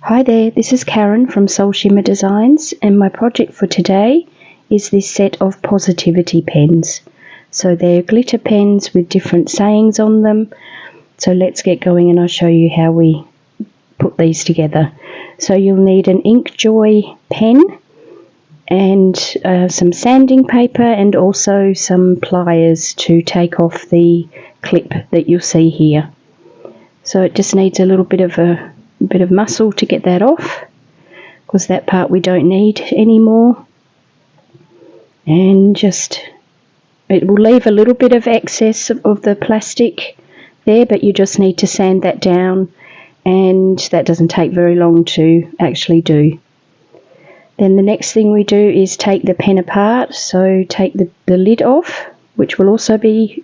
Hi there, this is Karen from Soul Shimmer Designs, and my project for today is this set of positivity pens. So they're glitter pens with different sayings on them. So let's get going and I'll show you how we put these together. So you'll need an Ink Joy pen and some sanding paper and also some pliers to take off the clip that you'll see here. So it just needs a little bit of muscle to get that off, because that part we don't need anymore. And just, it will leave a little bit of excess of the plastic there, but you just need to sand that down, and that doesn't take very long to actually do. Then the next thing we do is take the pen apart. So take the lid off, which will also be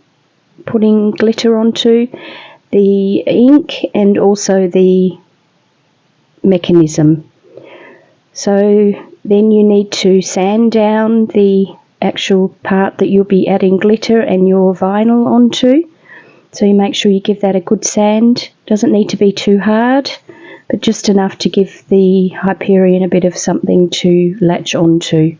putting glitter onto, the ink and also the mechanism. So then you need to sand down the actual part that you'll be adding glitter and your vinyl onto. So you make sure you give that a good sand. Doesn't need to be too hard, but just enough to give the Hyperion a bit of something to latch onto.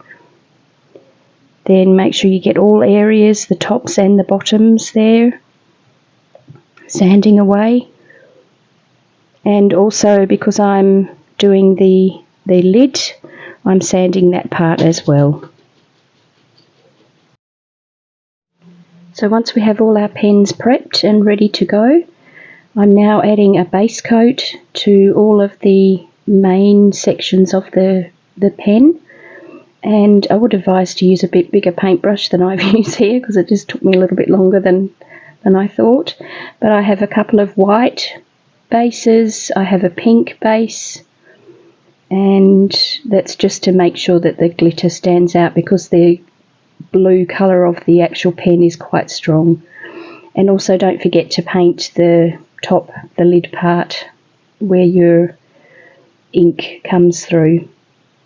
Then make sure you get all areas, the tops and the bottoms there, sanding away. And also, because I'm doing the lid, I'm sanding that part as well. So once we have all our pens prepped and ready to go, I'm now adding a base coat to all of the main sections of the pen. And I would advise to use a bit bigger paintbrush than I've used here, because it just took me a little bit longer than I thought. But I have a couple of white bases, I have a pink base, and that's just to make sure that the glitter stands out, because the blue colour of the actual pen is quite strong. And also don't forget to paint the top, the lid part where your ink comes through.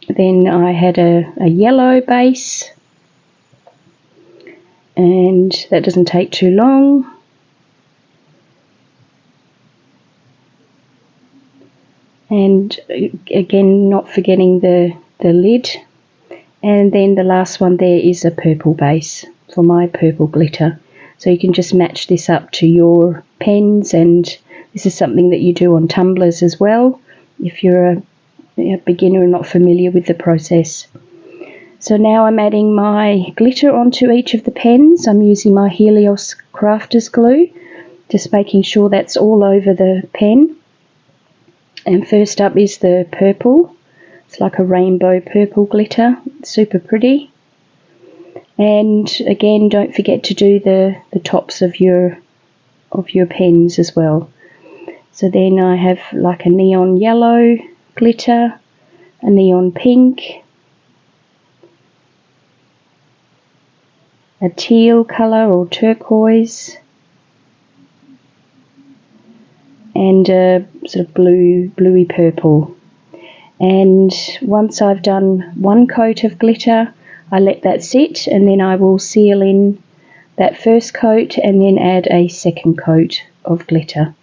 Then I had a yellow base, and that doesn't take too long. And again, not forgetting the lid. And then the last one there is a purple base for my purple glitter. So you can just match this up to your pens, and this is something that you do on tumblers as well if you're a beginner and not familiar with the process. So now I'm adding my glitter onto each of the pens. I'm using my Helios Crafter's glue, just making sure that's all over the pen. And first up is the purple. It's like a rainbow purple glitter, it's super pretty. And again, don't forget to do the tops of your pens as well. So then I have like a neon yellow glitter, a neon pink, a teal colour or turquoise, and a sort of bluey purple. And once I've done one coat of glitter, I let that sit, and then I will seal in that first coat and then add a second coat of glitter.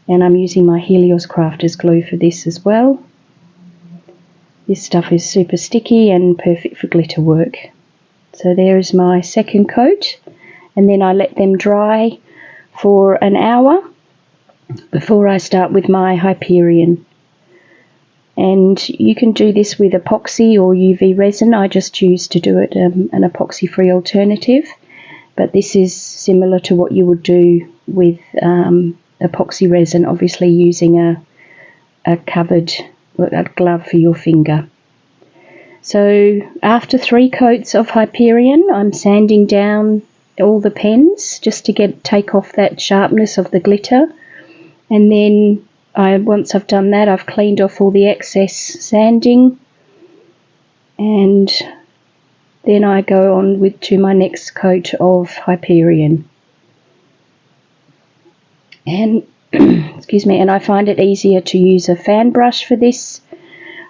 And I'm using my Helios Crafter's glue for this as well. This stuff is super sticky and perfect for glitter work. So there is my second coat, and then I let them dry for an hour before I start with my Hyperion. And you can do this with epoxy or UV resin. I just choose to do it an epoxy free alternative, but this is similar to what you would do with epoxy resin, obviously using a glove for your finger. So after 3 coats of Hyperion, I'm sanding down all the pens just to take off that sharpness of the glitter. And then once I've done that, I've cleaned off all the excess sanding, and then I go on to my next coat of Hyperion. And excuse me, and I find it easier to use a fan brush for this.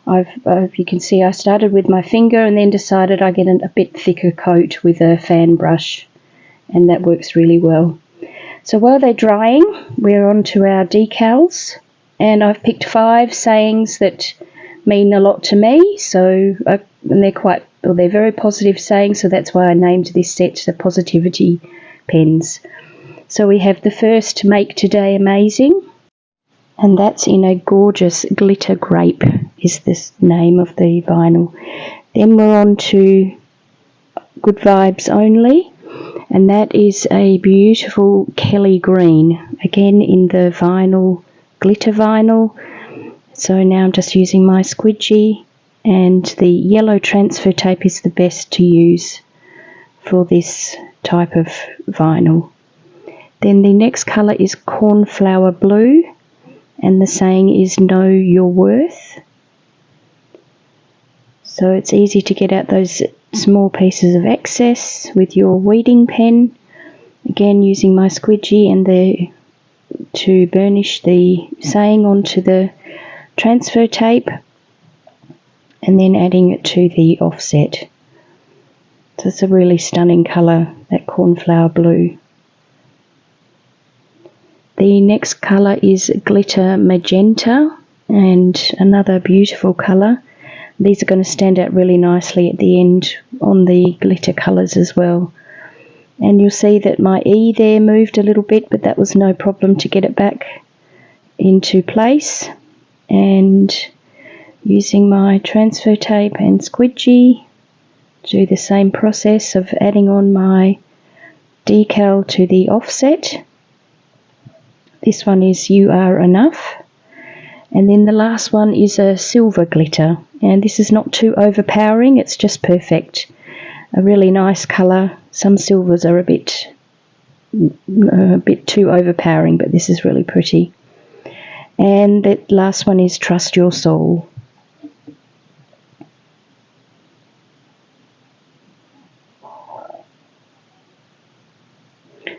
You can see I started with my finger and then decided I get a bit thicker coat with a fan brush, and that works really well. So while they're drying, we're on to our decals. and I've picked 5 sayings that mean a lot to me, so and they're very positive sayings, so that's why I named this set the Positivity pens. So we have the first, make today amazing, and that's in a gorgeous glitter grape is this name of the vinyl. Then we're on to good vibes only, and that is a beautiful Kelly green, again in the vinyl, glitter vinyl. So now I'm just using my squidgy, and the yellow transfer tape is the best to use for this type of vinyl. Then the next colour is cornflower blue, and the saying is know your worth. So it's easy to get out those small pieces of excess with your weeding pen, again using my squidgy and to burnish the saying onto the transfer tape, and then adding it to the offset. So it's a really stunning colour, that cornflower blue. The next colour is glitter magenta, and another beautiful colour. These are going to stand out really nicely at the end on the glitter colours as well. And you'll see that my E there moved a little bit, but that was no problem to get it back into place. And using my transfer tape and squidgy, do the same process of adding on my decal to the offset. This one is You Are Enough. And then the last one is a silver glitter, and this is not too overpowering, it's just perfect. A really nice colour. Some silvers are a bit too overpowering, but this is really pretty. And the last one is Trust Your Soul.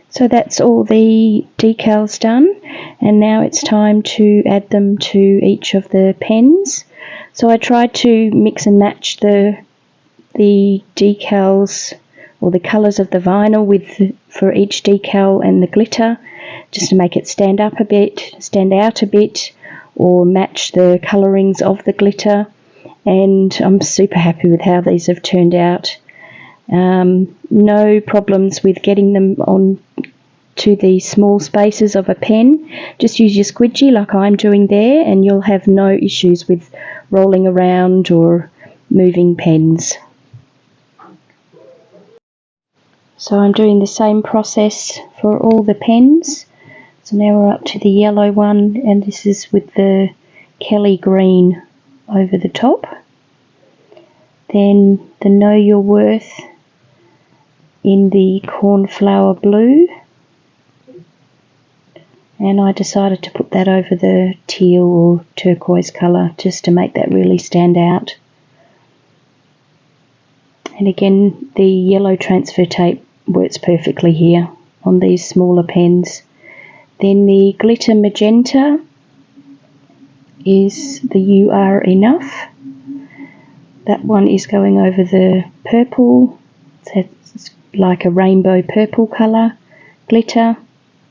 So that's all the decals done, and now it's time to add them to each of the pens. So I tried to mix and match the decals or the colours of the vinyl for each decal and the glitter, just to make it stand out a bit, or match the colourings of the glitter. And I'm super happy with how these have turned out. No problems with getting them on to the small spaces of a pen. Just use your squidgy like I'm doing there, and you'll have no issues with rolling around or moving pens. So I'm doing the same process for all the pens. So now we're up to the yellow one, and this is with the Kelly green over the top. Then the Know Your Worth in the cornflower blue, and I decided to put that over the teal or turquoise colour just to make that really stand out. And again, the yellow transfer tape works perfectly here on these smaller pens. Then the glitter magenta is the You Are Enough. That one is going over the purple, so it's like a rainbow purple colour glitter,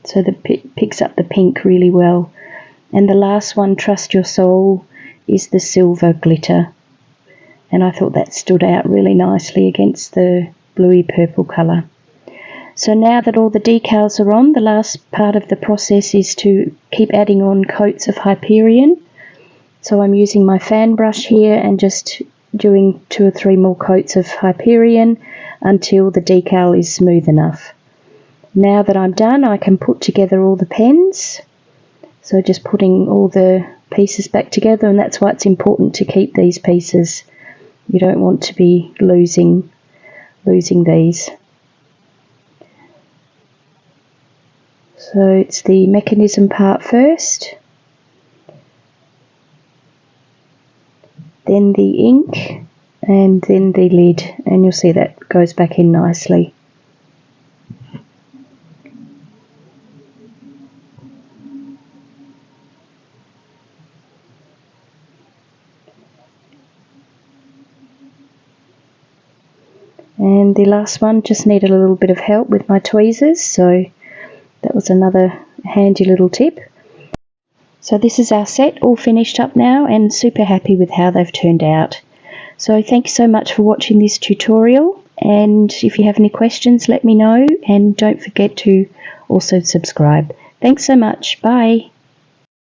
so that it picks up the pink really well. And the last one, Trust Your Soul, is the silver glitter, and I thought that stood out really nicely against the bluey purple colour. So now that all the decals are on, the last part of the process is to keep adding on coats of Hyperion. So I'm using my fan brush here and just doing 2 or 3 more coats of Hyperion until the decal is smooth enough. Now that I'm done, I can put together all the pens. So just putting all the pieces back together, and that's why it's important to keep these pieces. You don't want to be losing these. So it's the mechanism part first, then the ink, and then the lid, and you'll see that goes back in nicely. And the last one just needed a little bit of help with my tweezers, so that was another handy little tip. So this is our set all finished up now, and super happy with how they've turned out. So thanks so much for watching this tutorial, and if you have any questions let me know, and don't forget to also subscribe. Thanks so much. Bye.